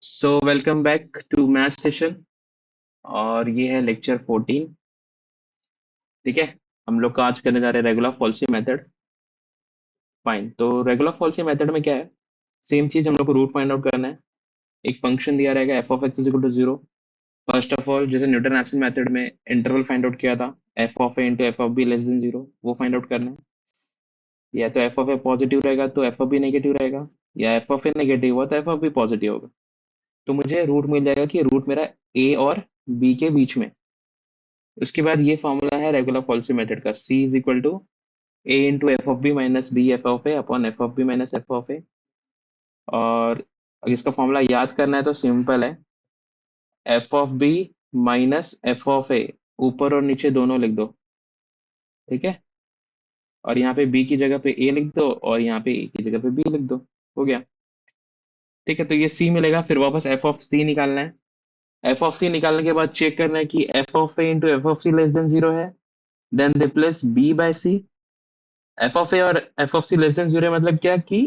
So welcome back to math session. और ये है लेक्चर 14। ठीक है, हम लोग का आज करने जा रहे हैं रेगुलर फॉल्सी मेथड। फाइन, तो रेगुलर फॉल्सी मेथड में क्या है, सेम चीज हम लोग को रूट फाइंड आउट करना है। एक फंक्शन दिया रहेगा f of x is equal to zero. First of all जैसे न्यूटन रैप्सन मेथड में इंटरवल फाइंड आउट किया था, f of a into F of b less than zero, वो फाइंड आउट करना है। या तो एफ ऑफ ए पॉजिटिव रहेगा तो एफ ऑफ बी नेगेटिव रहेगा, या एफ ऑफ ए नेगेटिव हुआ तो एफ ऑफ बी पॉजिटिव होगा। तो मुझे रूट मिल जाएगा कि रूट मेरा ए और बी के बीच में। उसके बाद ये फॉर्मूला है रेगुलर फॉल्सी मेथड का, c is equal to A into F of B minus b f of A upon F of B minus F of a. और अगर इसका फॉर्मूला याद करना है तो सिंपल है, f of B minus F of a, ऊपर और नीचे दोनों लिख दो। ठीक है, और यहाँ पे b की जगह पे a लिख दो और यहाँ पे a की जगह पे b लिख दो। हो गया। ठीक है, तो ये c मिलेगा, फिर वापस एफ ऑफ c निकालना है। एफ ऑफ c निकालने के बाद चेक करना है कि f of a into F of c less than zero है। Then replace b by c। F of a और f of c less than zero मतलब क्या कि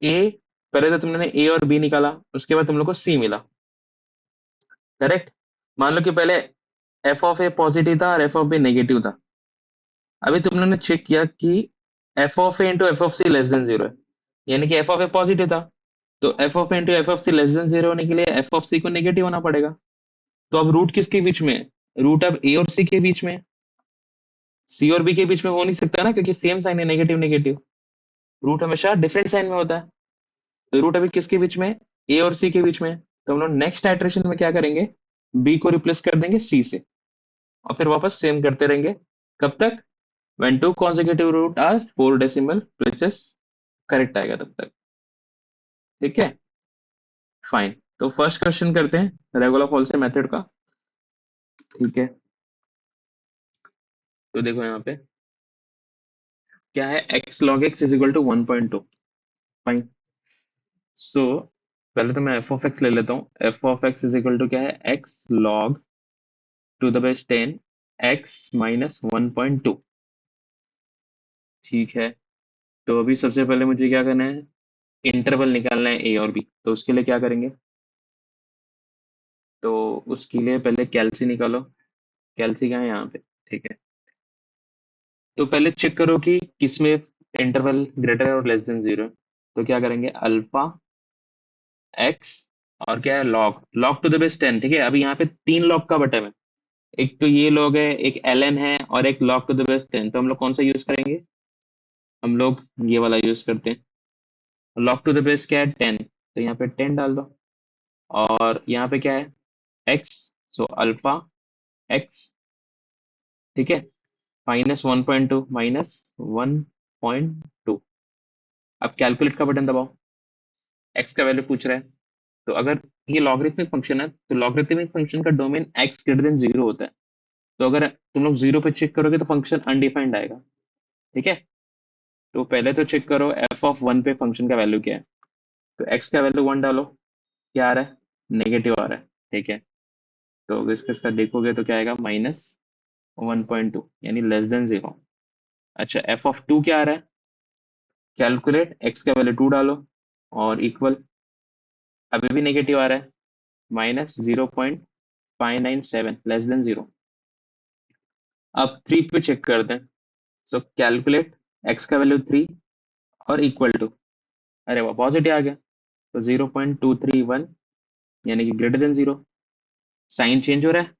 ए, पहले तो तुमने ए और बी निकाला, उसके बाद तुम लोग को सी मिला। करेक्ट। मान लो कि पहले एफ ऑफ ए पॉजिटिव था और एफ ऑफ बी नेगेटिव था। अभी तुम लोगों ने चेक किया कि f of a into F of c less than zero है, यानी कि एफ ऑफ ए पॉजिटिव था। तो f of a into F of c less than zero होने के लिए एफ ऑफ सी को नेगेटिव होना पड़ेगा। तो अब रूट किसके बीच में है? रूट अब ए और सी के बीच में है। सी और बी के बीच में हो नहीं सकता ना, क्योंकि सेम साइन है, नेगेटिव नेगेटिव। रूट हमेशा डिफरेंट साइन में होता है। तो रूट अभी किसके बीच में? ए और सी के बीच में। तो हम लोग नेक्स्ट आइटरेशन में क्या करेंगे, बी को रिप्लेस कर देंगे सी से, और फिर वापस सेम करते रहेंगे। कब तक? when two consecutive root are four decimal places correct आएगा तब तक। ठीक है, फाइन। तो फर्स्ट क्वेश्चन करते हैं रेगुलर फॉल्स मेथड का। ठीक है, तो देखो यहाँ पे क्या है, x log x is equal to 1.2। Fine. So पहले तो मैं f ऑफ x ले लेता हूँ। f of x is equal to क्या है, x log to the base 10 x minus 1.2। ठीक है, तो अभी सबसे पहले मुझे क्या करना है, इंटरवल निकालना है ए और बी। तो उसके लिए क्या करेंगे, तो उसके लिए पहले कैल्सी निकालो। कैल्सी कहाँ है, यहाँ पे। ठीक है, तो पहले चेक करो कि किसमें इंटरवल ग्रेटर और लेस देन जीरो। तो क्या करेंगे, अल्फा एक्स और क्या है, log log to the base 10। ठीक है, अभी यहाँ पे तीन लॉग का बटन है, एक तो ये लॉग है, एक ln है, और एक लॉग टू द बेस 10। तो हम लोग कौन सा यूज करेंगे, हम लोग ये वाला यूज करते हैं। लॉग टू द बेस क्या है, 10, तो यहाँ पे 10 डाल दो। और यहाँ पे क्या है, x, सो अल्फा एक्स। ठीक है, माइनस 1.2 माइनस 1.2। अब कैलकुलेट का बटन दबाओ, x का वैल्यू पूछ रहा है। तो अगर ये लॉगरिथमिक फंक्शन है तो लॉगरिथमिक फंक्शन का domain x greater than zero होता है। तो अगर तुम लोग जीरो पे चेक करोगे तो फंक्शन अनडिफाइंड आएगा। ठीक है, तो पहले तो चेक करो एफ ऑफ वन पे फंक्शन का वैल्यू क्या है। तो x का वैल्यू वन डालो, क्या आ रहा है, नेगेटिव आ रहा है। ठीक है, तो अगर इसका देखोगे तो क्या आएगा, माइनस 1.2 यानी लेस देन जीरो। अच्छा, एफ ऑफ टू क्या आ रहा है, कैलकुलेट, x का वैल्यू टू डालो और इक्वल, अभी भी नेगेटिव आ रहा है, माइनस 0.597 लेस देन जीरो। अब थ्री पे चेक करते हैं। सो कैलकुलेट, x का वैल्यू थ्री और इक्वल टू, अरे वाह पॉजिटिव आ गया, तो 0.231 यानी कि greater than zero. Sign change हो रहा है,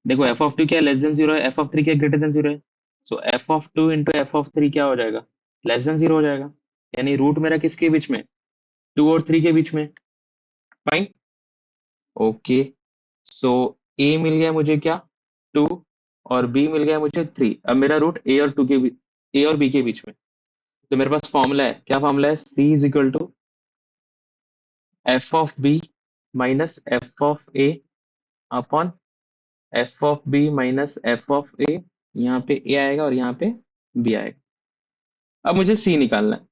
देखो एफ ऑफ टू क्या लेस देन जीरो है, एफ ऑफ थ्री क्या ग्रेटर देन जीरो है। So f of two into F of three क्या हो जाएगा, लेस देन जीरो हो जाएगा। यानी रूट मेरा किसके बीच में, टू और थ्री के बीच में। Fine, okay. सो ए मिल गया मुझे क्या, टू, और बी मिल गया मुझे थ्री। अब मेरा रूट ए और टू के ए और बी के बीच में। तो मेरे पास फॉर्मूला है, क्या फॉर्मूला है, सी is equal to f of B minus F of A upon F of B minus F of a. यहाँ पे ए आएगा और यहाँ पे बी आएगा। अब मुझे सी निकालना है।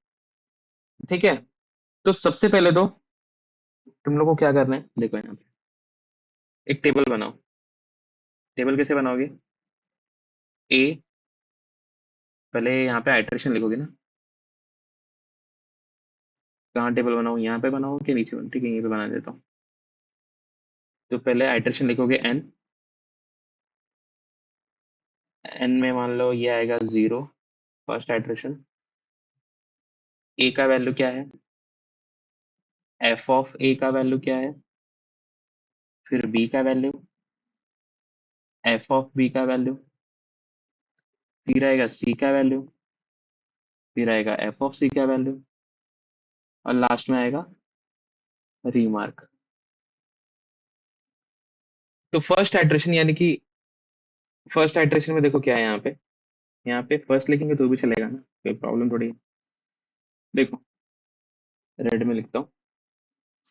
ठीक है, तो सबसे पहले तो तुम लोग को क्या करना है, देखो यहाँ पे एक टेबल बनाओ। टेबल कैसे बनाओगे, ए, पहले यहाँ पे आइटरेशन लिखोगे ना, कहाँ टेबल बनाऊँ, यहाँ पे बनाऊँ कि नीचे बनाऊँ? ठीक है, यहीं पे बना देता हूँ। तो पहले आइटरेशन लिखोगे n, n में मान लो ये आएगा 0, फर्स्ट आइटरेशन। a का वैल्यू क्या है, f ऑफ a का वैल्यू क्या है, फिर b का वैल्यू, f ऑफ b का वैल्यू, फिर आएगा c का वैल्यू, फिर आएगा f ऑफ c का वैल्यू, और लास्ट में आएगा रीमार्क। तो फर्स्ट आइटरेशन यानी कि फर्स्ट आइटरेशन में देखो क्या है यहाँ पे फर्स्ट लिखेंगे तो भी चलेगा ना, कोई प्रॉब्लम थोड़ी है। देखो रेड में लिखता हूँ,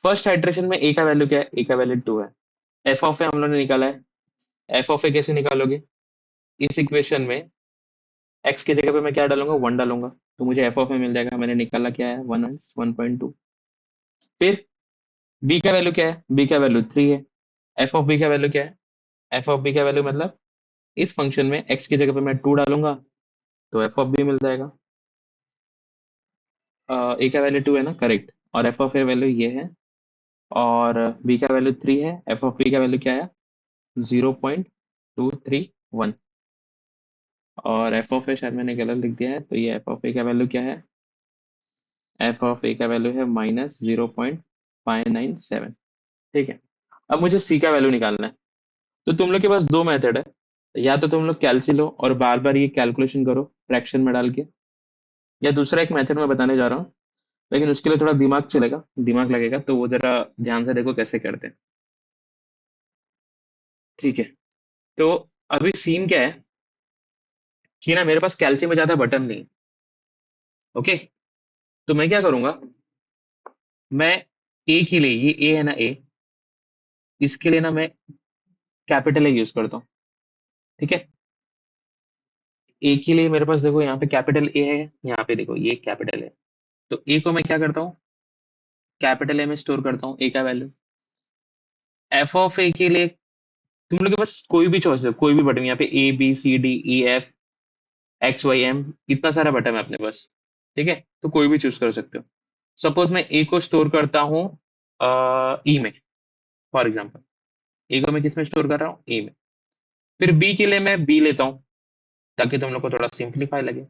फर्स्ट आइटरेशन में a का वैल्यू क्या है, a का वैल्यू 2 है। f ऑफ ए हम लोगों ने निकाला है, f ऑफ ए कैसे निकालोगे, इस इक्वेशन में x की जगह पे मैं क्या डालूंगा, 1 डालूंगा, तो मुझे f ऑफ ए मिल जाएगा। मैंने निकाला क्या है, 1.2। फिर b का वैल्यू क्या है, b का वैल्यू 3 है। f ऑफ b का वैल्यू क्या है, f ऑफ b का वैल्यू मतलब इस फंक्शन में x की जगह पे मैं 2 डालूंगा तो f ऑफ b मिल जाएगा। a का वैल्यू 2 है ना, करेक्ट, और f ऑफ a वैल्यू ये है, और b का वैल्यू 3 है, f ऑफ b का वैल्यू क्या है, 0.231, और f ऑफ a शायद मैंने गलत लिख दिया है, तो ये f ऑफ a का वैल्यू क्या है, f ऑफ a का वैल्यू है -0.597। ठीक है, अब मुझे c का वैल्यू निकालना है। तो तुम लोग के पास दो मेथड है, या तो तुम लोग कैलसी लो और बार बार ये कैलकुलेशन करो फ्रैक्शन में डाल के, या दूसरा एक मेथड मैं बताने जा रहा हूँ, लेकिन उसके लिए थोड़ा दिमाग चलेगा, दिमाग लगेगा, तो वो जरा ध्यान से देखो कैसे करते हैं। ठीक है, तो अभी सीन क्या है कि ना मेरे पास कैलसी में ज्यादा बटन नहीं है। ओके, तो मैं क्या करूंगा, मैं ए के लिए, ये ए है ना ए, इसके लिए ना मैं कैपिटल ए यूज करता हूँ। ठीक है, ए के लिए मेरे पास देखो यहाँ पे कैपिटल ए है, यहाँ पे देखो ये कैपिटल है, तो ए को मैं क्या करता हूँ, कैपिटल ए में स्टोर करता हूँ ए का वैल्यू। एफ ऑफ ए के लिए तुम लोग के पास कोई भी चॉइस है, कोई भी बटन, यहाँ पे A B C D E F X Y M, इतना सारा बटन है अपने पास। ठीक है, तो कोई भी चूज कर सकते हो। सपोज मैं ए को स्टोर करता हूँ ई में, फॉर एग्जाम्पल ए को मैं किस में स्टोर कर रहा हूँ, ए में। फिर बी के लिए मैं बी लेता हूँ, ताकि तुम लोग को थोड़ा सिंप्लीफाई लगे।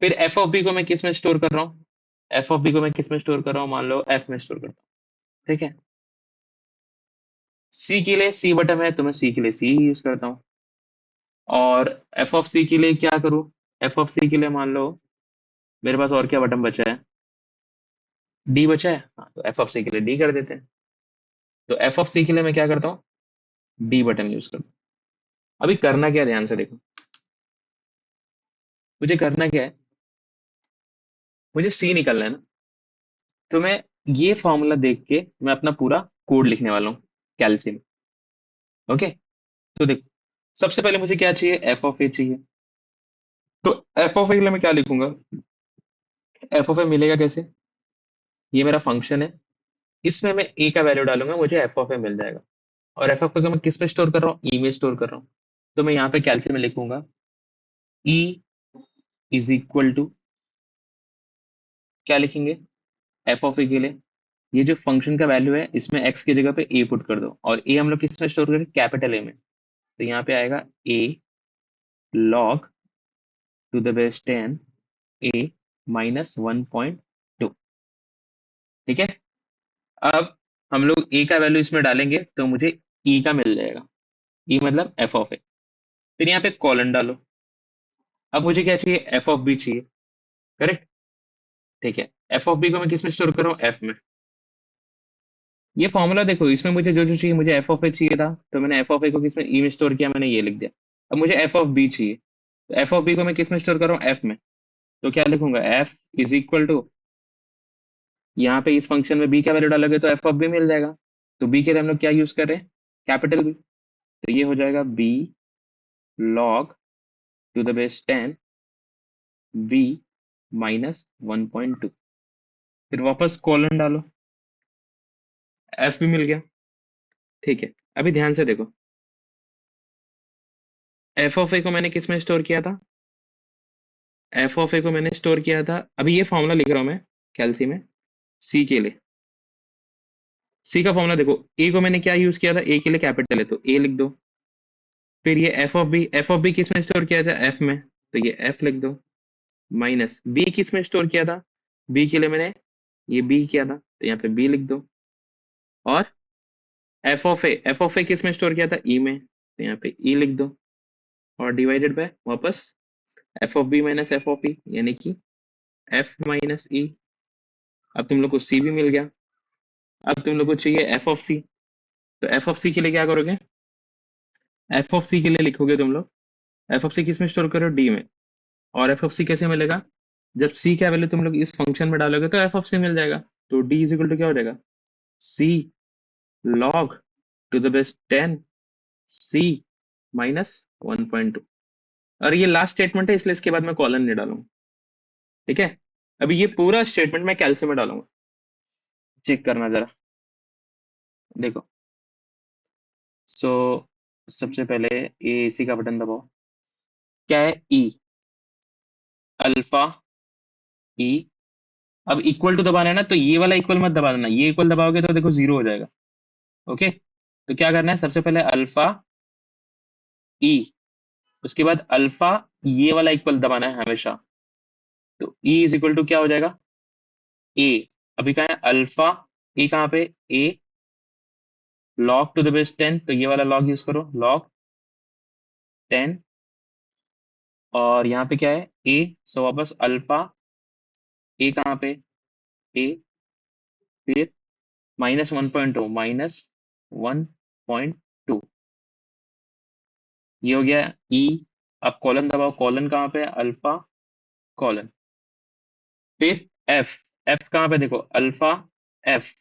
फिर एफ ऑफ बी को मैं किस में स्टोर कर रहा हूँ, एफ ऑफ बी को मैं किस में स्टोर कर रहा हूँ, मान लो एफ में स्टोर करता हूँ। ठीक है, सी के लिए सी बटन है, तो मैं सी के लिए सी यूज करता हूँ। और एफ ऑफ सी के लिए क्या करूँ, एफ ऑफ सी के लिए मान लो मेरे पास और क्या बटन बचा है, डी बचा है, हाँ, तो एफ ऑफ सी के लिए डी कर देते हैं। तो एफ ऑफ सी के लिए मैं क्या करता हूँ, डी बटन यूज करता हूँ। अभी करना क्या है, ध्यान से देखो, मुझे करना क्या है, मुझे सी निकालना है ना, तो मैं ये फॉर्मूला देख के मैं अपना पूरा कोड लिखने वाला हूँ कैल्शियम। ओके, तो देखो, सबसे पहले मुझे क्या चाहिए, एफ ऑफ ए चाहिए। तो एफ ऑफ ए के लिए मैं क्या लिखूंगा, एफ ऑफ ए मिलेगा कैसे, ये मेरा फंक्शन है, इसमें मैं ए का वैल्यू डालूंगा, मुझे एफ ऑफ ए मिल जाएगा। और एफ ऑफ ए को मैं किस पे स्टोर कर रहा हूँ, ई में स्टोर कर रहा हूँ। तो मैं यहाँ पे कैल्शियम में लिखूंगा ई इज इक्वल टू, क्या लिखेंगे, एफ ऑफ ए के लिए ये जो फंक्शन का वैल्यू है, इसमें एक्स की जगह पे ए पुट कर दो, और ए हम लोग किस में स्टोर करें, कैपिटल ए में। तो यहाँ पे आएगा ए लॉग टू द बेस 10 ए -1.2। ठीक है, अब हम लोग ए का वैल्यू इसमें डालेंगे तो मुझे ई का मिल जाएगा, ई मतलब एफ ऑफ ए। फिर यहाँ पे कॉलन डालो। अब मुझे क्या चाहिए, एफ ऑफ बी चाहिए, करेक्ट। ठीक है, एफ ऑफ बी को मैं किस में स्टोर कर रहा हूँ, एफ में। ये फॉर्मूला देखो, इसमें मुझे जो जो चाहिए, मुझे एफ ऑफ ए चाहिए था, तो मैंने एफ ऑफ ए को किस में, ई में स्टोर किया, मैंने ये लिख दिया। अब मुझे एफ ऑफ बी चाहिए, तो एफ ऑफ बी को मैं किस में स्टोर कर रहा हूँ, एफ में। तो क्या लिखूंगा, एफ इज इक्वल टू, यहाँ पे इस फंक्शन में बी का वैल्यू डालोगे तो एफ ऑफ बी मिल जाएगा। तो बी के लिए हम लोग क्या यूज कर रहे हैं, कैपिटल बी। तो ये हो जाएगा b log to the base 10 b -1.2। फिर वापस कॉलन डालो, एफ भी मिल गया। ठीक है, अभी ध्यान से देखो, एफ ऑफ ए को मैंने किस में स्टोर किया था, एफ ऑफ ए को मैंने स्टोर किया था, अभी ये फॉर्मूला लिख रहा हूं मैं कैल्सी में, सी के लिए, सी का फॉर्मूला देखो, ए को मैंने क्या यूज किया था, ए के लिए कैपिटल है तो ए लिख दो। फिर ये एफ ऑफ बी किस में स्टोर किया था, एफ में, तो ये एफ लिख दो। माइनस बी किस में स्टोर किया था, बी के लिए मैंने ये बी किया था तो यहाँ पे बी लिख दो। और एफ ऑफ ए किस में स्टोर किया था, ई में, तो यहाँ पे ई लिख दो। और डिवाइडेड बाय वापस f of B minus F of e, यानी कि एफ माइनस ई। अब तुम लोग को सी भी मिल गया। अब तुम लोग को चाहिए एफ ऑफ सी, तो एफ ऑफ सी के लिए क्या करोगे, एफ ऑफ सी के लिए लिखोगे तुम लोग, एफ ऑफ सी किस में स्टोर करो, डी में। और एफ ऑफ सी कैसे मिलेगा, जब सी का वैल्यू तुम लोग इस फंक्शन में डालोगे तो एफ ऑफ सी मिल जाएगा। तो डी इज इक्वल टू क्या हो जाएगा, c log to the base 10 c minus 1.2। और ये लास्ट स्टेटमेंट है इसलिए इसके बाद मैं कॉलन नहीं डालूंगा, ठीक है। अभी ये पूरा स्टेटमेंट मैं कैलसी में डालूंगा, चेक करना जरा, देखो। सो सबसे पहले ए सी का बटन दबाओ, क्या है, ई, अल्फा ई। अब इक्वल टू दबाना है ना, तो ये वाला इक्वल मत दबा देना, ये इक्वल दबाओगे तो देखो जीरो हो जाएगा। ओके, तो क्या करना है, सबसे पहले अल्फा ई, उसके बाद अल्फा, ये वाला इक्वल दबाना है हमेशा। तो ई इज इक्वल टू क्या हो जाएगा, ए। अभी कहाँ है अल्फा, ए कहाँ पे, ए लॉग टू द बेस 10, तो ये वाला लॉग यूज करो, लॉग 10। और यहाँ पे क्या है, ए, सो वापस अल्फा, ए कहाँ पे, ए, फिर -1.2, -1.2, ये हो गया ई। अब कॉलन दबाओ, कॉलन कहाँ पे है, अल्फा कॉलन। फिर एफ, एफ कहाँ पे, देखो अल्फा एफ,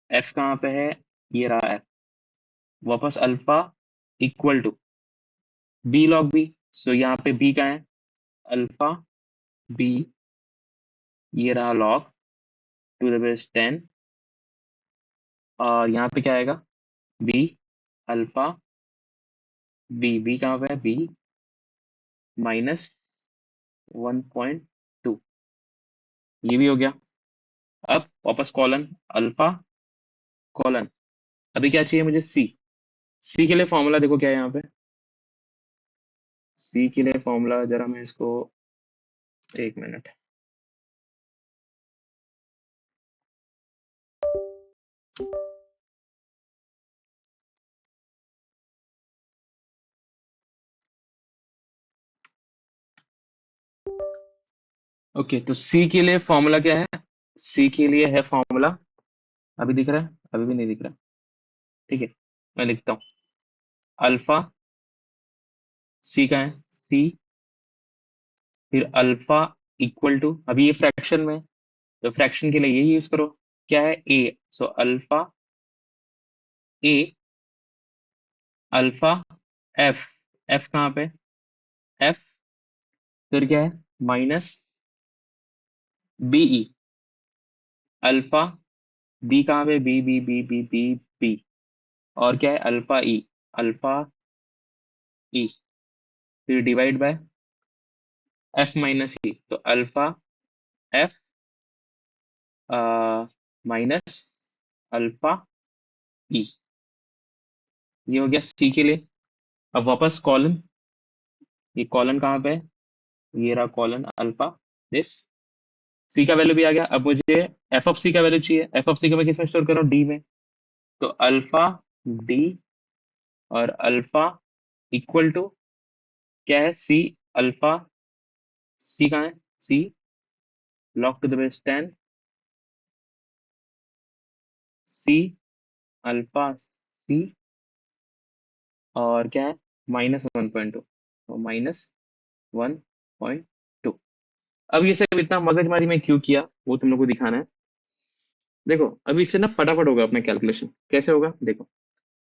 एफ कहाँ पे है, ये रहा एफ, वापस alpha equal to b log b. So यहाँ पे बी का है, अल्फा बी, ये रहा लॉग टू द बेस 10। और यहाँ पे क्या आएगा, बी अल्फा बी, बी कहाँ पे है, बी -1.2, ये भी हो गया। अब वापस कॉलन, अल्फा कॉलन। अभी क्या चाहिए मुझे, सी, सी के लिए फॉर्मूला देखो क्या है यहाँ पे, सी के लिए फॉर्मूला जरा मैं इसको, एक मिनट। ओके, तो सी के लिए फॉर्मूला क्या है, सी के लिए है फॉर्मूला, अभी दिख रहा है, अभी भी नहीं दिख रहा, ठीक है, मैं लिखता हूँ, अल्फा, सी का है सी, फिर अल्फा इक्वल टू, अभी ये फ्रैक्शन में, तो फ्रैक्शन के लिए ये यूज करो, क्या है, ए, so alpha a, alpha F, F कहाँ पे, एफ, फिर क्या है, माइनस बीई, अल्फा बी कहाँ पे, B B B B B B, और क्या है, अल्फा ई, अल्फा ई, फिर divide by F minus E, तो alpha F minus alpha E, ये हो गया सी के लिए। अब वापस कॉलन, ये कॉलन कहाँ पे है, ये रहा कॉलन अल्फा दिस, सी का वैल्यू भी आ गया। अब मुझे एफ ऑफ सी का वैल्यू चाहिए, एफ ऑफ सी का मैं किस में स्टोर करूँ, डी में, तो अल्फा डी, और अल्फा इक्वल टू क्या है, सी अल्फा, सी कहाँ है, C log to the base 10 C alpha C, और क्या है, -1.2, तो -1.2। अब ये सब इतना मगजमारी में क्यों किया वो तुम लोग को दिखाना है। देखो अभी इससे ना फटाफट होगा अपना कैलकुलेशन, कैसे होगा देखो,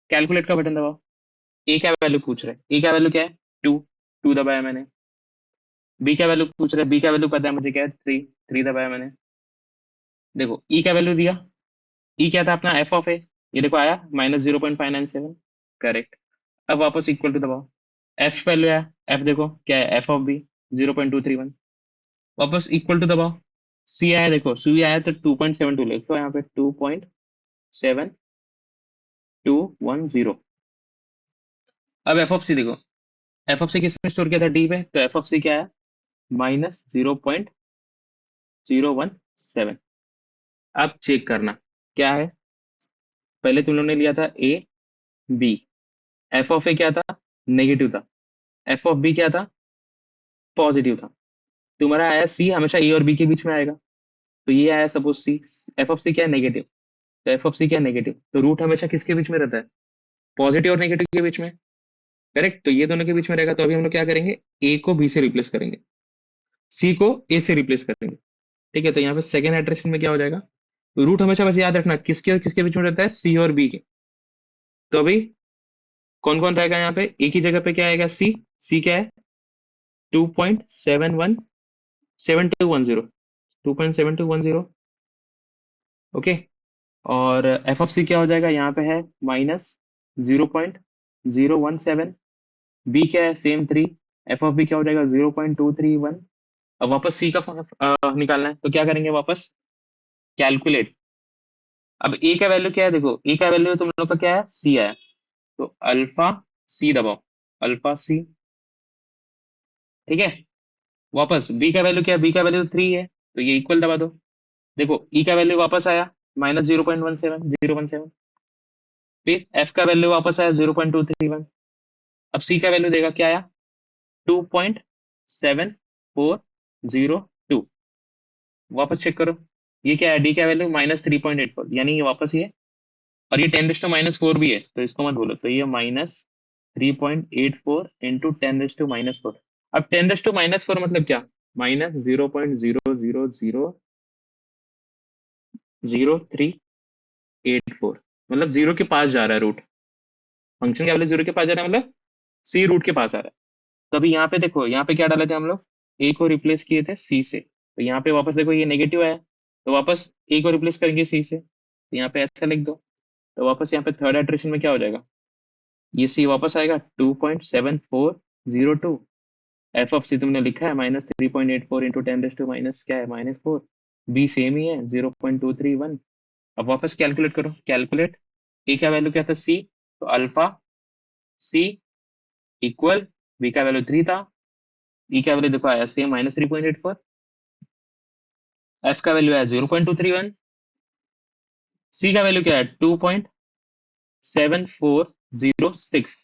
कैलकुलेट का बटन दबाओ, ए का वैल्यू पूछ रहे हैं, ए का वैल्यू क्या है, टू, टू दबाया मैंने। बी का वैल्यू पूछ रहे हैं, बी का वैल्यू पता है मुझे क्या है, थ्री, थ्री दबाया मैंने। देखो ई का वैल्यू दिया, ई क्या था अपना, एफ ऑफ ए, ये देखो आया -0.597, करेक्ट। अब वापस इक्वल टू दबाओ, एफ वैल्यू है, एफ देखो क्या है, एफ ऑफ बी 0.231, वापस इक्वल टू दबाओ, सी आया, देखो सी आया तो 2.72 लिख लो यहाँ पे, 2.7210। अब एफ ऑफ सी देखो, एफ ऑफ सी किस में स्टोर किया था, डी पे, तो एफ ऑफ सी क्या है, -0.017। अब चेक करना क्या है, पहले तुम लोगों ने लिया था ए बी, एफ ऑफ ए क्या था, नेगेटिव था, एफ ऑफ बी क्या था, पॉजिटिव था। तुम्हारा आया सी, हमेशा ए और बी के बीच में आएगा, तो ये आया सपोज सी, एफ ऑफ सी क्या है, नेगेटिव, तो एफ ऑफ सी क्या है, नेगेटिव, तो रूट हमेशा किसके बीच में रहता है, पॉजिटिव और नेगेटिव के बीच में, करेक्ट, तो ये दोनों के बीच में रहेगा, तो अभी हम लोग क्या करेंगे, ए को बी से रिप्लेस करेंगे, सी को ए से रिप्लेस करेंगे। ठीक है, तो यहाँ पे सेकेंड इटरेशन में क्या हो जाएगा, रूट हमेशा बस याद रखना किसके और किसके बीच में रहता है, सी और बी के। तो अभी कौन कौन रहेगा यहाँ पे, ए की जगह पे क्या आएगा, सी, सी क्या है, 2.717210, 2.7210। ओके, और एफ ऑफ सी क्या हो जाएगा, यहाँ पे है -0.017, बी क्या है, सेम 3, एफ ऑफ बी क्या हो जाएगा, 0.231। अब वापस सी का निकालना है, तो क्या करेंगे, वापस कैलकुलेट। अब ए का वैल्यू क्या है, देखो ए का वैल्यू तुम लोग का क्या है, सी है, तो अल्फा सी दबाओ, अल्फा सी। ठीक है, वापस बी का वैल्यू क्या है, बी का वैल्यू 3 है, तो ये इक्वल दबा दो। देखो ई का वैल्यू वापस आया -0.17017, फिर एफ का वैल्यू वापस आया 0.231। अब सी का वैल्यू देगा क्या आया, 2.7402। वापस चेक करो, ये क्या है, डी का वैल्यू -3.84, यानी ये वापस ही है, और ये 10⁻⁻4 भी है, तो इसको मत बोलो, तो ये -3.84 इंटू 10⁻⁻4। अब 10⁻⁻4 मतलब क्या, -0.0000384, मतलब जीरो के पास जा रहा है रूट, फंक्शन का वैल्यू जीरो के पास जा रहा है, मतलब सी रूट के पास आ रहा है। तो अभी यहाँ पे देखो, यहाँ पे क्या डाले थे हम लोग, ए को रिप्लेस किए थे सी से, तो यहाँ पे वापस देखो ये नेगेटिव है, तो वापस ए को रिप्लेस करेंगे सी से, तो यहाँ पे ऐसा लिख दो, तो वापस यहाँ पे थर्ड इटरेशन में क्या हो जाएगा, ये सी वापस आएगा 2.7402। एफ ऑफ सी तुमने लिखा है -3.84 इंटू 10⁻⁻ क्या है, -4, बी सेम ही है 0.231। अब वापस कैलकुलेट करो, कैलकुलेट, ए का वैल्यू क्या था, सी, तो अल्फा सी इक्वल, बी का वैल्यू 3 था, ई का वैल्यू देखो आया सेम -3.84, एफ का वैल्यू आया 0.231, सी का वैल्यू क्या है 2.7406,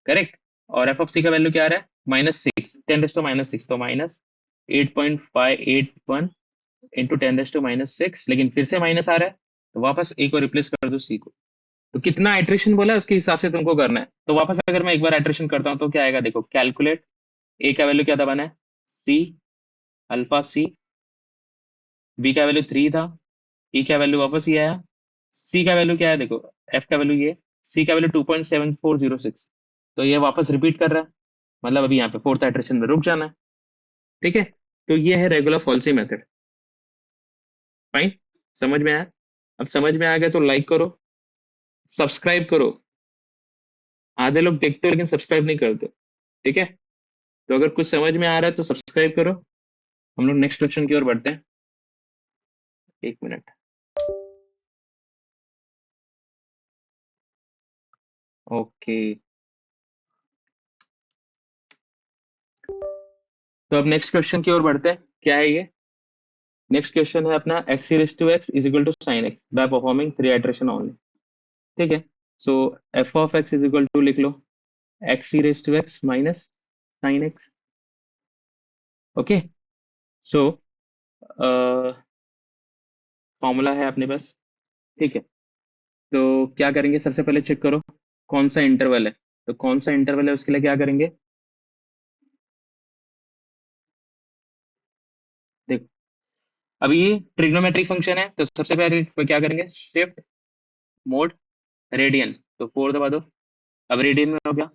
करेक्ट, और एफ ऑफ सी का वैल्यू क्या आ रहा है, -6, 10⁻⁻6, तो -8.581 इंटू 10⁻⁻6, लेकिन फिर से माइनस आ रहा है, तो वापस ए को रिप्लेस कर दो सी को। तो कितना आइट्रेशन बोला है उसके हिसाब से तुमको करना है, तो वापस अगर मैं एक बार आइट्रेशन करता हूँ तो क्या आएगा, देखो कैलकुलेट, ए का वैल्यू क्या दबाना है, सी, अल्फा सी, बी का वैल्यू 3 था, ई का वैल्यू वापस ही आया, सी का वैल्यू क्या है, देखो एफ का वैल्यू ये, सी का वैल्यू 2.7406, तो ये वापस रिपीट कर रहा है, मतलब अभी यहाँ पे फोर्थ आइट्रेशन में रुक जाना है। ठीक है, तो ये है रेगुलर फॉल्सी मेथड। फाइन, समझ में आया, अब समझ में आ गया तो लाइक करो, सब्सक्राइब करो, आधे लोग देखते हो लेकिन सब्सक्राइब नहीं करते। ठीक है, तो अगर कुछ समझ में आ रहा है तो सब्सक्राइब करो, हम लोग नेक्स्ट क्वेश्चन की ओर बढ़ते हैं। एक मिनट, ओके, तो अब नेक्स्ट क्वेश्चन की ओर बढ़ते हैं, क्या है ये, नेक्स्ट क्वेश्चन है अपना x raise to x is equal to sine x by performing 3 iteration only. ठीक है, so f of x is equal to लिख लो x raise to x minus sine x. Okay, so formula है अपने पास। ठीक है, तो क्या करेंगे, सबसे पहले चेक करो कौन सा इंटरवल है, तो कौन सा इंटरवल है उसके लिए क्या करेंगे, देखो अभी ये ट्रिग्नोमेट्रिक फंक्शन है, तो सबसे पहले क्या करेंगे, शिफ्ट मोड रेडियन, तो 4 दबा दो, अब रेडियन में हो गया।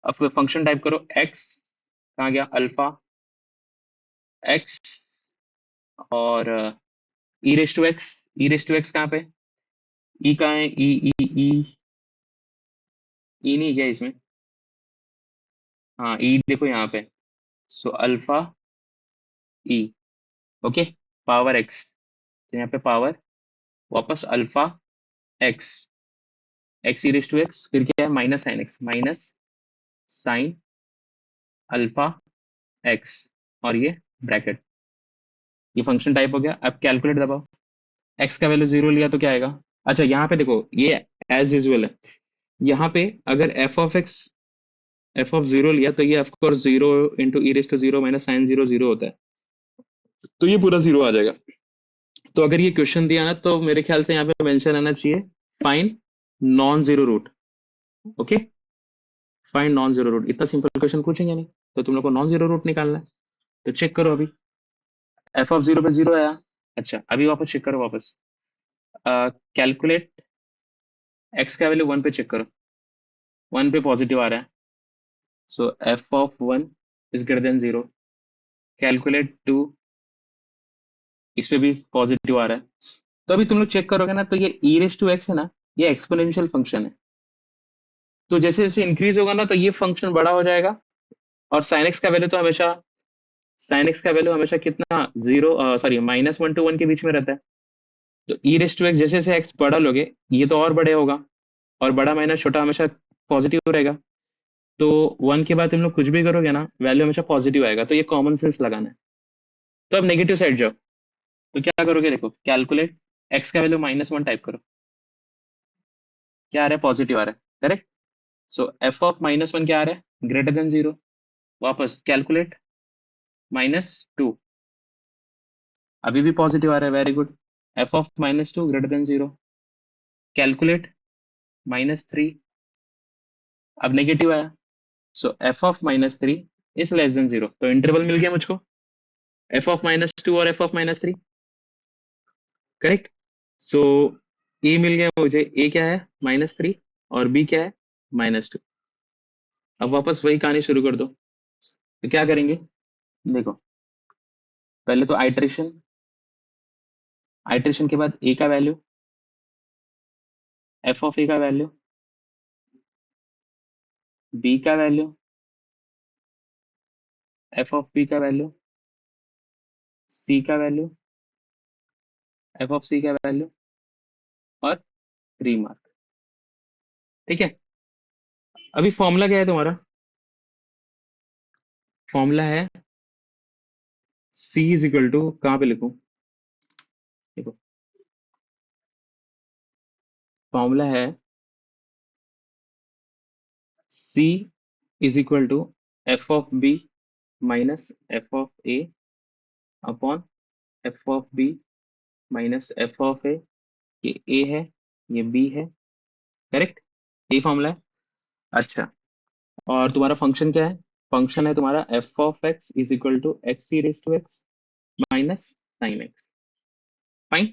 अब फंक्शन टाइप करो एक्स, कहाँ गया, अल्फा एक्स, और e raise to x, E raise to x कहाँ पे, ई कहाँ है, ई ई ई, ई नहीं क्या इसमें, हाँ ई देखो यहाँ पे, so alpha E. Okay, power X, तो यहाँ पे पावर वापस alpha X, X E raise to X, फिर क्या है minus sine X, minus sine alpha x, और ये ब्रैकेट, ये फंक्शन टाइप हो गया। अब कैलकुलेट दबाओ, एक्स का वैल्यू जीरो लिया तो क्या आएगा? अच्छा यहाँ पे देखो ये एज यूजुअल है, यहाँ पे अगर एफ ऑफ जीरो लिया तो ये of course zero into e raise to zero minus sine zero zero होता है, तो ये पूरा जीरो आ जाएगा। तो अगर ये क्वेश्चन दिया ना तो मेरे ख्याल से यहाँ पे मेंशन आना चाहिए find non zero root. Okay, find non zero root, इतना सिंपल क्वेश्चन पूछेंगे नहीं, तो तुम लोग को नॉन जीरो रूट निकालना है। तो चेक करो अभी, एफ ऑफ जीरो पे जीरो आया। अच्छा अभी वापस चेक करो, वापस कैलकुलेट एक्स का वैल्यू वन पे चेक करो, वन पे पॉजिटिव आ रहा है, so f of one is greater than zero. Calculate two, इस पे भी पॉजिटिव आ रहा है। तो अभी तुम लोग चेक करोगे ना तो ये ई रेस टू एक्स है ना, ये एक्सपोनेंशियल फंक्शन है, तो जैसे जैसे इंक्रीज होगा ना तो ये फंक्शन बड़ा हो जाएगा, और साइन एक्स का वैल्यू तो हमेशा, साइन एक्स का वैल्यू हमेशा कितना, zero sorry minus one two one के बीच में रहता है। तो ई रेस टू एक्स जैसे जैसे एक्स बड़ा लोगे ये तो और बड़े होगा, और बड़ा माइनस छोटा हमेशा पॉजिटिव रहेगा, तो वन के बाद तुम लोग कुछ भी करोगे ना वैल्यू हमेशा पॉजिटिव आएगा, तो ये कॉमन सेंस लगाना है। तो अब नेगेटिव साइड जाओ, तो क्या करोगे, देखो कैलकुलेट एक्स का वैल्यू माइनस वन टाइप करो, क्या आ रहा है, पॉजिटिव आ रहा है, correct. So f of minus one क्या आ रहा है, ग्रेटर देन जीरो। वापस कैलकुलेट माइनस टू, अभी भी पॉजिटिव आ रहा है, very good. F of minus two greater than zero, calculate minus three, अब नेगेटिव आया, so f of minus three is less than zero, तो इंटरवल मिल गया मुझको, एफ ऑफ माइनस टू और f of minus three, correct. So a मिल गया मुझे, ए क्या है माइनस थ्री, और बी क्या है माइनस टू। अब वापस वही कहानी शुरू कर दो, तो क्या करेंगे, देखो पहले तो आइट्रेशन, आइट्रेशन के बाद ए का वैल्यू, एफ ऑफ ए का वैल्यू, बी का वैल्यू, एफ ऑफ बी का वैल्यू, सी का वैल्यू, एफ ऑफ सी का वैल्यू, और 3 मार्क, ठीक है। अभी फॉर्मूला क्या है तुम्हारा, फॉर्मूला है सी इज इक्वल टू, कहाँ पे लिखूं, देखो फॉर्मूला है सी is equal to f of B minus F of A upon F of B minus F of a, ये ए है ये बी है, करेक्ट, ये फॉर्मूला है। अच्छा, और तुम्हारा फंक्शन क्या है, फंक्शन है तुम्हारा f of x is equal to x E raise to x minus sine x, fine.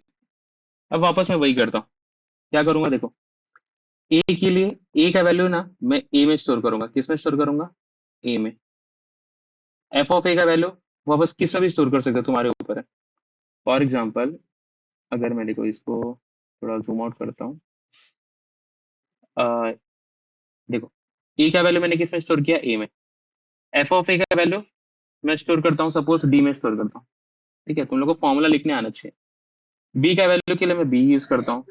अब वापस मैं वही करता हूँ, क्या करूंगा देखो, ए के लिए ए का वैल्यू ना मैं ए में स्टोर करूंगा, किस में स्टोर करूंगा, ए में। एफ ऑफ ए का वैल्यू वापस किस में भी स्टोर कर सकते हो, तुम्हारे ऊपर है। फॉर एग्जाम्पल अगर मैं देखो इसको थोड़ा जूम आउट करता हूँ, देखो ए का वैल्यू मैंने किस में स्टोर किया, ए में। एफ ऑफ ए का वैल्यू मैं स्टोर करता हूँ सपोज डी में स्टोर करता हूँ, ठीक है, तुम लोग को फॉर्मूला लिखने आना चाहिए। बी का वैल्यू के लिए मैं बी यूज करता हूँ,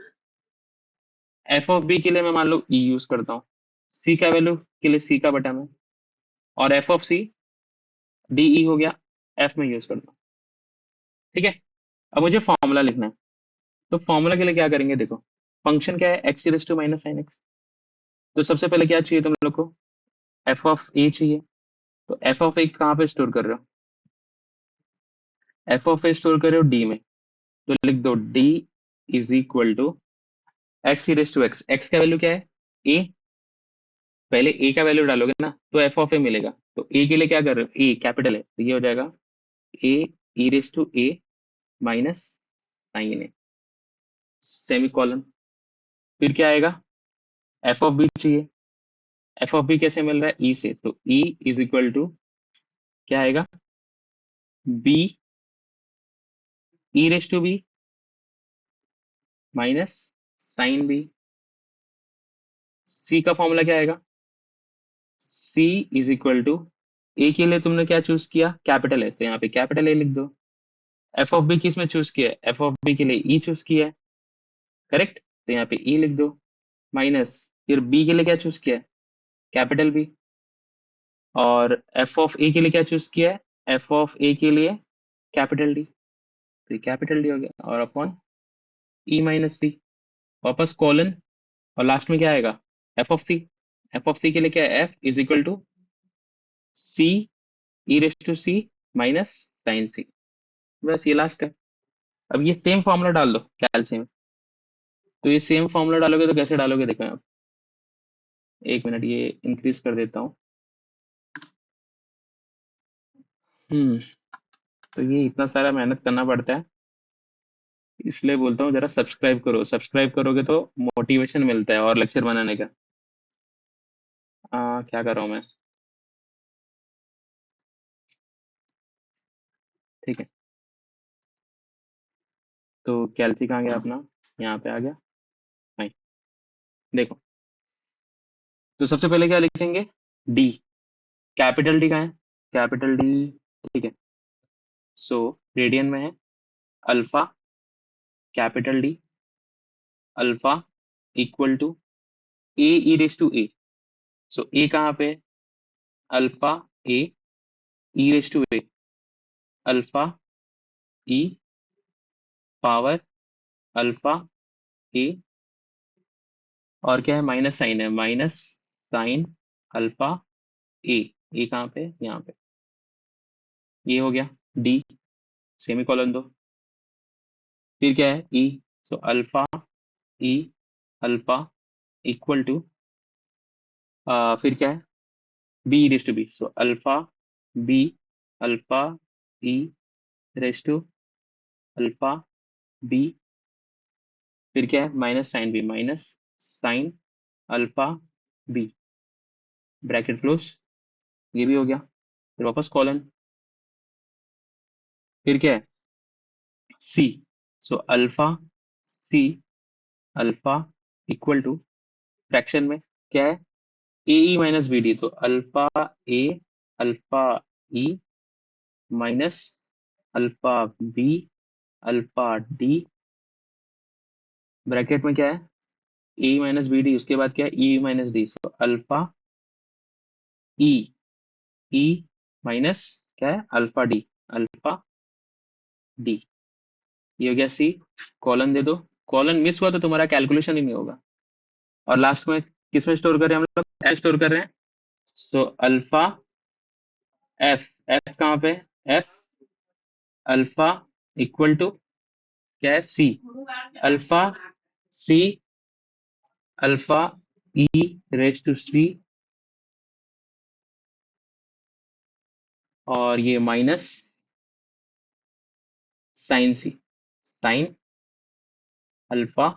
एफ ऑफ बी के लिए मैं मान लो ई यूज करता हूँ, सी का वैल्यू के लिए सी का बटा में, और f of c D e हो गया, एफ में यूज करता हूँ, ठीक है। अब मुझे फॉर्मूला लिखना है, तो फॉर्मूला के लिए क्या करेंगे, देखो फंक्शन क्या है, x raise to minus sine x, तो सबसे पहले क्या चाहिए तुम लोग को, एफ ऑफ ए चाहिए, तो एफ ऑफ ए कहाँ पे स्टोर कर रहे हो, एफ ऑफ ए स्टोर कर रहे हो डी में, तो लिख दो d is equal to x raise to x, x का वैल्यू क्या है, ए, पहले ए का वैल्यू डालोगे ना तो एफ ऑफ ए मिलेगा, तो ए के लिए क्या कर रहे हो, ए कैपिटल है तो ये हो जाएगा a e raise to a minus sine a, semicolon, फिर क्या आएगा, एफ ऑफ बी चाहिए, एफ ऑफ बी कैसे मिल रहा है, ई से, तो ई इज इक्वल टू क्या आएगा, b e raise to b minus sine b, c का फॉर्मूला क्या आएगा, c is equal to, a के लिए तुमने क्या चूज किया, कैपिटल है तो यहाँ पे कैपिटल ए लिख दो, एफ ऑफ बी किस में चूज किया है? एफ ऑफ बी के लिए ई चूज किया है, करेक्ट, तो यहाँ पे ई लिख दो, माइनस फिर बी के लिए क्या चूज किया है? Capital B. और एफ ऑफ ए के लिए क्या चूज किया है? एफ ऑफ ए के लिए कैपिटल डी, तो ये कैपिटल डी हो गया, और अपॉन ई माइनस डी, वापस कॉलन, और लास्ट में क्या आएगा? F of c. F of c के लिए क्या है? F is equal to c e raise to c minus sine c, बस ये लास्ट है। अब ये सेम फॉर्मूला डाल दो कैल्शियम, तो ये सेम फॉर्मूला डालोगे तो कैसे डालोगे देखो आप, एक मिनट ये इंक्रीज कर देता हूँ। हम्म तो ये इतना सारा मेहनत करना पड़ता है, इसलिए बोलता हूँ जरा सब्सक्राइब करो, सब्सक्राइब करोगे तो मोटिवेशन मिलता है और लेक्चर बनाने का। क्या कर रहा हूँ मैं, ठीक है। तो कैल्सी कहाँ गया अपना, यहाँ पे आ गया, नहीं, देखो, तो सबसे पहले क्या लिखेंगे? डी, कैपिटल डी कहाँ है? कैपिटल डी, ठीक है। सो रेडियन में है alpha, capital d, alpha equal to a e raise to a, so a कहाँ पे? Alpha a e raise to a, alpha e power alpha a, और क्या है? माइनस साइन है, minus sine alpha a, a कहाँ पे? यहाँ पे, ये हो गया डी, सेमीकोलन दो, फिर क्या है? E, so alpha E alpha equal to, फिर क्या है? B raise to b, so alpha b alpha e raise to alpha b, फिर क्या है? Minus sine b, minus sine alpha b, bracket close, ये भी हो गया, फिर वापस कॉलन, फिर क्या है? C, so alpha c alpha equal to, fraction में क्या है? A e minus b d, तो alpha a alpha e minus alpha b alpha d, bracket में क्या है? ए माइनस बी डी, उसके बाद क्या है? ई माइनस डी, सो अल्फा ई ई माइनस क्या है? अल्फा डी, अल्फा डी, ये हो गया सी, कॉलन दे दो, कॉलन मिस हुआ तो तुम्हारा कैलकुलेशन ही नहीं होगा। और लास्ट में किस में स्टोर कर रहे हैं हम लोग? एफ स्टोर कर रहे हैं, सो अल्फा एफ, एफ कहाँ पे? एफ अल्फा इक्वल टू क्या है? सी, alpha c alpha e raise to c, और ये minus sine c, sine alpha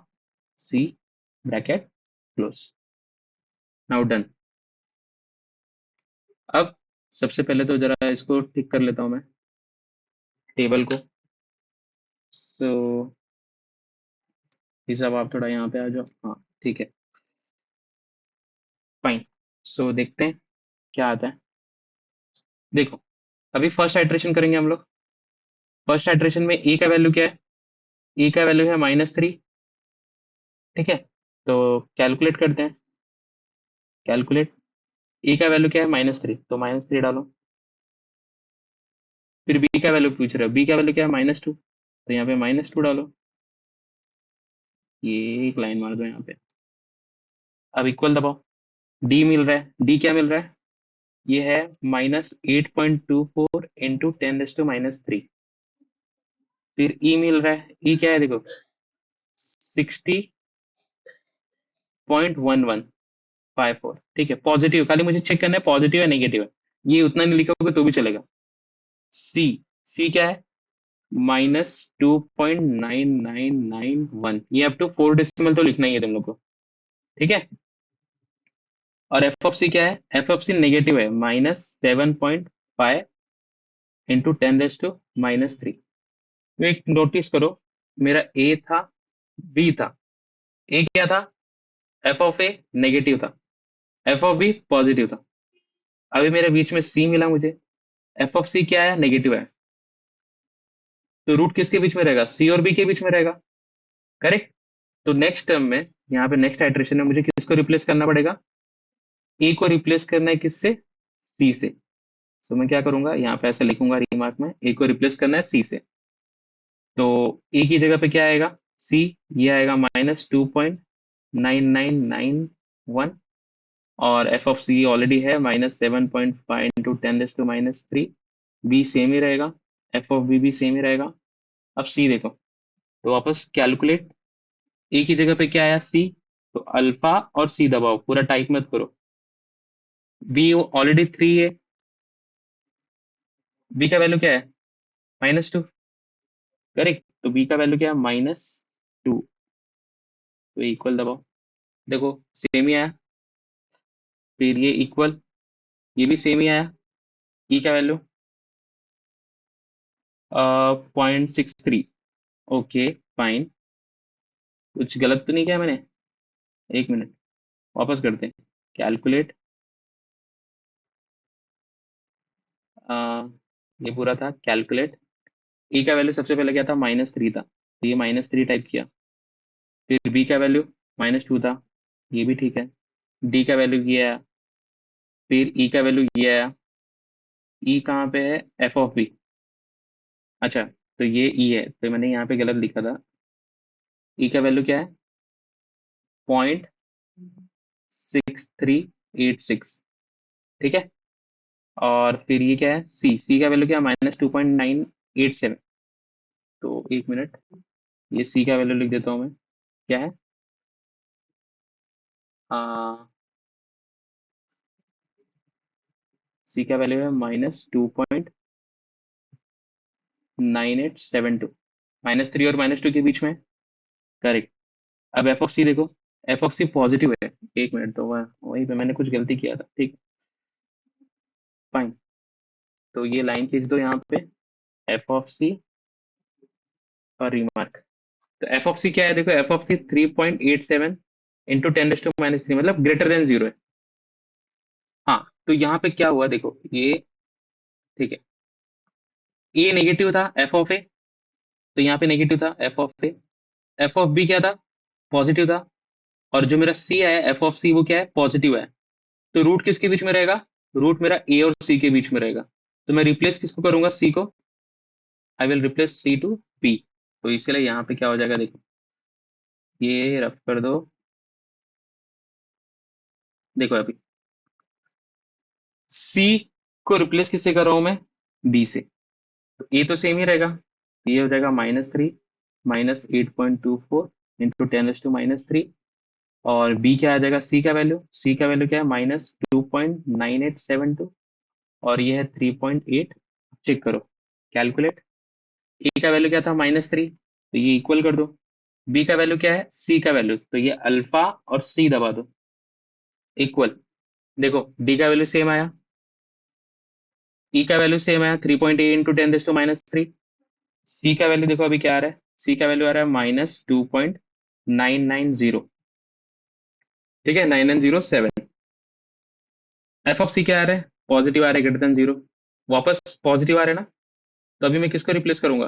c, bracket close, now done. अब सबसे पहले तो जरा इसको ठीक कर लेता हूं मैं, टेबल को। सो ये सब आप थोड़ा यहाँ पे आ जाओ, हाँ ठीक है, फाइन। सो देखते हैं क्या आता है। देखो, अभी फर्स्ट आइट्रेशन करेंगे हम लोग। फर्स्ट आइट्रेशन में ए का वैल्यू क्या है? ए का वैल्यू है -3, ठीक है। तो कैलकुलेट करते हैं, कैलकुलेट, ए का वैल्यू क्या है? -3, तो -3 डालो, फिर बी का वैल्यू पूछ रहे हो, बी का वैल्यू क्या है? -2, तो यहाँ पे -2 डालो, ये एक लाइन मार दो यहाँ पे, अब इक्वल दबाओ, डी मिल रहा है, डी क्या मिल रहा है? ये है -8.24 इंटू 10⁻³ फिर ई मिल रहा है, ई क्या है देखो? 60.1154, ठीक है, पॉजिटिव, खाली मुझे चेक करना है पॉजिटिव है नेगेटिव है, ये उतना नहीं लिखोगे तो भी चलेगा। सी, सी क्या है? -2.9991, ये अप टू 4 डेसिमल तो लिखना ही है तुम लोग को, ठीक है। और एफ ऑफ सी क्या है? एफ ऑफ सी नेगेटिव है, -7.5 इंटू 10⁻³ तो एक नोटिस करो, मेरा ए था, बी था, ए क्या था? एफ ऑफ ए नेगेटिव था, एफ ऑफ बी पॉजिटिव था, अभी मेरे बीच में सी मिला मुझे, एफ ऑफ सी क्या है? नेगेटिव है, तो रूट किसके बीच में रहेगा, सी और बी के बीच में रहेगा, करेक्ट। तो नेक्स्ट टर्म में, यहाँ पे नेक्स्ट आइट्रेशन में मुझे किसको रिप्लेस करना पड़ेगा, ए को रिप्लेस करना है किससे, सी से। सो मैं क्या करूंगा, यहाँ पे ऐसे लिखूंगा रिमार्क में, ए को रिप्लेस करना है सी से। तो ए की जगह पे क्या आएगा, सी, ये आएगा -2.9991, और एफ ऑफ सी ऑलरेडी है -7.5 इंटू 10⁻³ बी सेम ही रहेगा, एफ ऑफ बी भी सेम ही रहेगा। अब सी देखो, तो वापस कैलकुलेट, ए की जगह पे क्या आया, सी, तो अल्फा और सी दबाओ, पूरा टाइप मत करो। बी ऑलरेडी 3 है, बी का वैल्यू क्या है, -2, करेक्ट। तो बी का वैल्यू क्या है, -2, तो इक्वल दबाओ, देखो सेम ही आया। फिर ये इक्वल, ये भी सेम ही आया। ई का वैल्यू 0.63, ओके फाइन। कुछ गलत तो नहीं किया मैंने, एक मिनट, वापस करते हैं, कैलकुलेट, ये पूरा था कैलकुलेट। ई का वैल्यू सबसे पहले क्या था, -3 था, तो ये -3 टाइप किया। फिर बी का वैल्यू -2 था, ये भी ठीक है। डी का वैल्यू ये आया, फिर ई का वैल्यू ये आया। ई कहाँ पे है, एफ ऑफ बी, अच्छा, तो ये ई है, तो मैंने यहाँ पे गलत लिखा था। ई का वैल्यू क्या है, 0.6386, ठीक है। और फिर ये क्या है, सी, सी का वैल्यू क्या है, -2.987। तो एक मिनट, ये सी का वैल्यू लिख देता हूँ मैं, क्या है, सी का वैल्यू है -2.9872, -3 और -2 के बीच में, करेक्ट। अब एफ ऑफ सी देखो, एफ ऑफ सी पॉजिटिव है, एक मिनट, तो वहीं पे मैंने कुछ गलती किया था, ठीक, फाइन। तो ये लाइन खींच दो यहाँ पे, एफ ऑफ सी और रिमार्क। तो एफ ऑफ सी क्या है, देखो एफ ऑफ सी 3.87 इंटू 10⁻³ मतलब ग्रेटर देन जीरो है। हाँ, तो यहाँ पे क्या हुआ देखो, ये ठीक है, ए नेगेटिव था एफ ऑफ ए, तो यहाँ पे नेगेटिव था f of a. F of b क्या था, पॉजिटिव था। और जो मेरा सी है एफ ऑफ सी, वो क्या है, पॉजिटिव है। तो रूट किसके बीच में रहेगा, रूट मेरा ए और सी के बीच में रहेगा। तो मैं रिप्लेस किसको करूंगा, सी को, I will replace C to B. तो इसलिए यहाँ पे क्या हो जाएगा देखो, ये रफ कर दो, देखो अभी सी को रिप्लेस किससे कर रहा हूं मैं, बी से। तो ए तो सेम ही रहेगा, ये हो जाएगा -3 -8.24 इंटू 10⁻³। और बी क्या आ जाएगा, सी का वैल्यू, सी का वैल्यू क्या है, -2.9872, और ये है 3.8। चेक करो, कैलकुलेट, ए का वैल्यू क्या था, -3, तो ये इक्वल कर दो। बी का वैल्यू क्या है, सी का वैल्यू, तो ये अल्फा और सी दबा दो, इक्वल। देखो डी का वैल्यू सेम आया, ई का वैल्यू सेम आया 3.8 इंटू 10⁻³ सी का वैल्यू देखो अभी क्या आ रहा है, सी का वैल्यू आ रहा है -2.990, ठीक है, 9907। एफ ऑफ सी क्या आ रहा है, पॉजिटिव आ रहा है, ग्रेटर देन जीरो, वापस पॉजिटिव आ रहा है ना। तो अभी मैं किसको रिप्लेस करूंगा,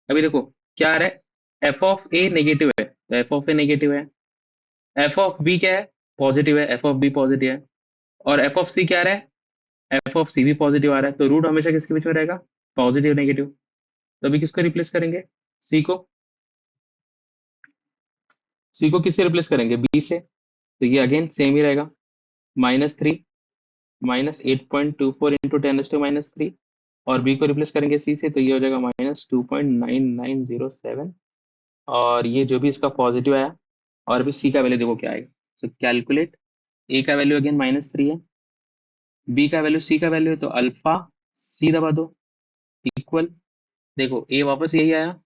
अभी देखो क्या आ रहा है, एफ ऑफ ए नेगेटिव है, तो एफ ऑफ ए नेगेटिव है। एफ ऑफ बी क्या है, पॉजिटिव है, एफ ऑफ बी पॉजिटिव है। और एफ ऑफ सी क्या आ रहा है, एफ ऑफ सी भी पॉजिटिव आ रहा है। तो रूट हमेशा किसके बीच में रहेगा, पॉजिटिव नेगेटिव। तो अभी किसको रिप्लेस करेंगे, सी को, सी को किससे रिप्लेस करेंगे, बी से। तो ये अगेन सेम ही रहेगा, -3 -8.24 इंटू 10⁻³। और बी को रिप्लेस करेंगे सी से, तो ये हो जाएगा -2.9907। और ये जो भी इसका पॉजिटिव आया, और अभी सी का वैल्यू देखो क्या आएगा। सो कैलकुलेट, ए का वैल्यू अगेन -3 है, बी का वैल्यू सी का वैल्यू है, तो अल्फा सी दबा दो, इक्वल। देखो ए वापस यही आया,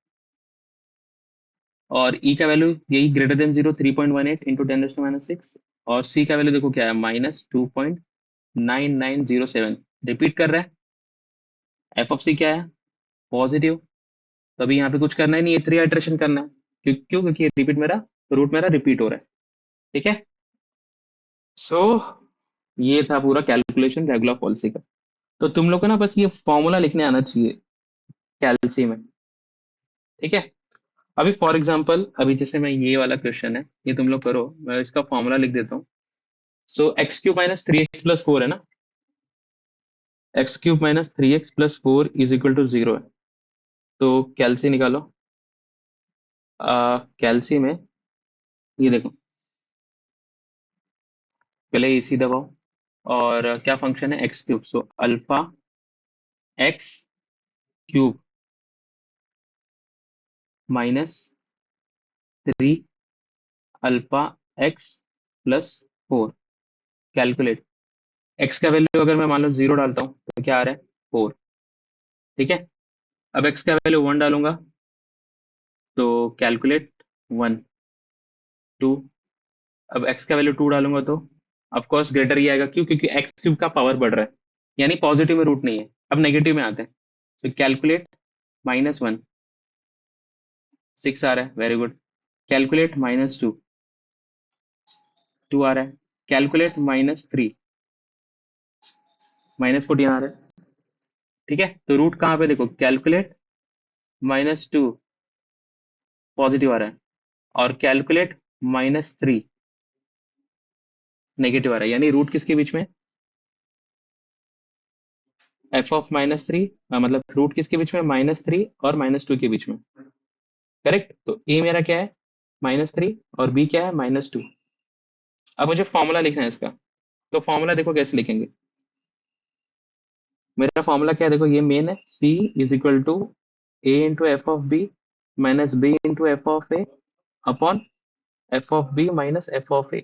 और ई का वैल्यू यही ग्रेटर देन जीरो, 3.18 इंटू 10⁻⁶। और सी का वैल्यू देखो क्या है, -2.9907, रिपीट कर रहा है। एफ ऑफ सी क्या है, पॉजिटिव। तो अभी यहाँ पे कुछ करना ही नहीं है, 3 आइट्रेशन करना है, क्यों, क्योंकि रिपीट मेरा, रूट मेरा रिपीट हो रहा है, ठीक है। सो ये था पूरा कैलकुलेशन रेगुलर पॉलिसी का। तो तुम लोग को ना बस ये फॉर्मूला लिखने आना चाहिए, कैल्सी में। ठीक है। अभी फॉर एग्जांपल, अभी जैसे मैं ये वाला क्वेश्चन है, ये तुम लोग करो, मैं इसका फॉर्मूला लिख देता हूँ। So x cube minus three x plus four है ना, x cube minus three x plus four is equal to zero है। तो कैल्सी निकालो। कैल्सी में ये देखो, पहले इसी दबाओ, और क्या फंक्शन है, X cube, so alpha x cube minus three alpha x plus four. Calculate. X का वैल्यू अगर मैं मान लो जीरो डालता हूँ तो क्या आ रहा है, फोर। ठीक है। अब एक्स का वैल्यू वन डालूंगा तो कैलकुलेट, वन, टू। अब एक्स का वैल्यू टू डालूंगा तो ऑफ कोर्स ग्रेटर ही आएगा, क्यों, क्योंकि एक्स क्यूब का पावर बढ़ रहा है, यानी पॉजिटिव में रूट नहीं है। अब नेगेटिव में आते हैं, तो कैलकुलेट माइनस वन, सिक्स आ रहा है, very good. Calculate minus two, two आ रहा है। Calculate minus three, minus fourteen आ रहा है। ठीक है, तो रूट कहाँ पे देखो, कैलकुलेट माइनस टू, पॉजिटिव आ रहा है, और कैलकुलेट माइनस थ्री, नेगेटिव आ रहा है, यानी रूट किसके बीच में, एफ ऑफ माइनस थ्री, मतलब रूट किसके बीच में, माइनस थ्री और माइनस टू के बीच में। करेक्ट। तो ए मेरा क्या है, माइनस थ्री, और बी क्या है, माइनस टू। अब मुझे फॉर्मूला लिखना है इसका, तो फॉर्मूला देखो कैसे लिखेंगे। मेरा फॉर्मूला क्या है, देखो ये मेन है, सी is equal to A into F of B minus B into F of A upon F of B minus F of ए।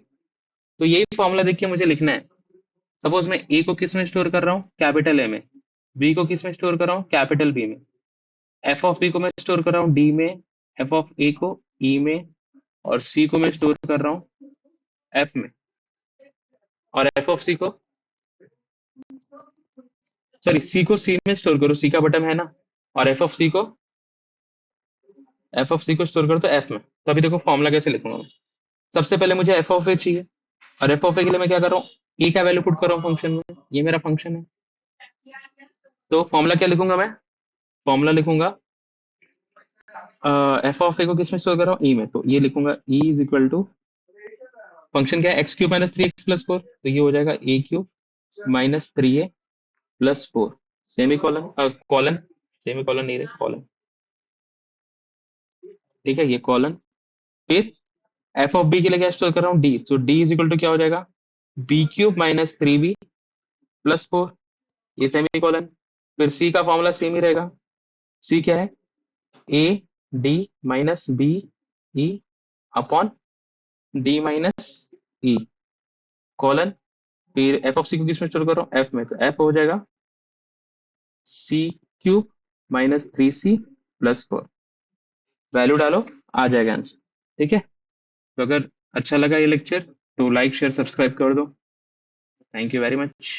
तो यही फॉर्मूला देख के मुझे लिखना है। सपोज मैं ए को किस में स्टोर कर रहा हूँ, कैपिटल ए में, बी को किस में स्टोर कर रहा हूँ, कैपिटल बी में, एफ ऑफ बी को मैं स्टोर कर रहा हूँ डी में, एफ ऑफ ए को ई में, और सी को मैं स्टोर कर रहा हूँ एफ में, और एफ ऑफ सी को, सॉरी, सी को सी में स्टोर करो, सी का बटन है ना, और एफ ऑफ सी को स्टोर करो तो एफ में। तो अभी देखो फॉर्मूला कैसे लिखूंगा मैं। सबसे पहले मुझे एफ ऑफ ए चाहिए, और एफ ऑफ ए के लिए मैं क्या कर रहा हूँ, ए का वैल्यू पुट कर रहा हूँ फंक्शन में, ये मेरा फंक्शन है। तो फॉर्मूला क्या लिखूंगा मैं, फॉर्मूला लिखूंगा, एफ ऑफ ए को किस में स्टोर कर रहा हूँ, ई में, तो ये लिखूंगा E is equal to, function क्या है, X cube minus three x plus four, तो ये हो जाएगा A cube minus three A plus four, semicolon, colon, semicolon नहीं रहे, कॉलन। ठीक है, ये कॉलन। फिर एफ ऑफ बी के लिए क्या स्टोर कर रहा हूँ, D, so D is equal to क्या हो जाएगा, B cube minus three B plus four, ये सेमी कॉलन। फिर सी का फॉर्मूला सेम ही रहेगा, सी क्या है, A D minus B E upon D minus E, colon. फिर एफ ऑफ सी को किस में स्टोर कर रहा हूँ, एफ में, तो एफ हो जाएगा C cube minus three C plus four. Value डालो, आ जाएगा आंसर। ठीक है। तो अगर अच्छा लगा ये लेक्चर तो लाइक शेयर सब्सक्राइब कर दो। Thank you very much.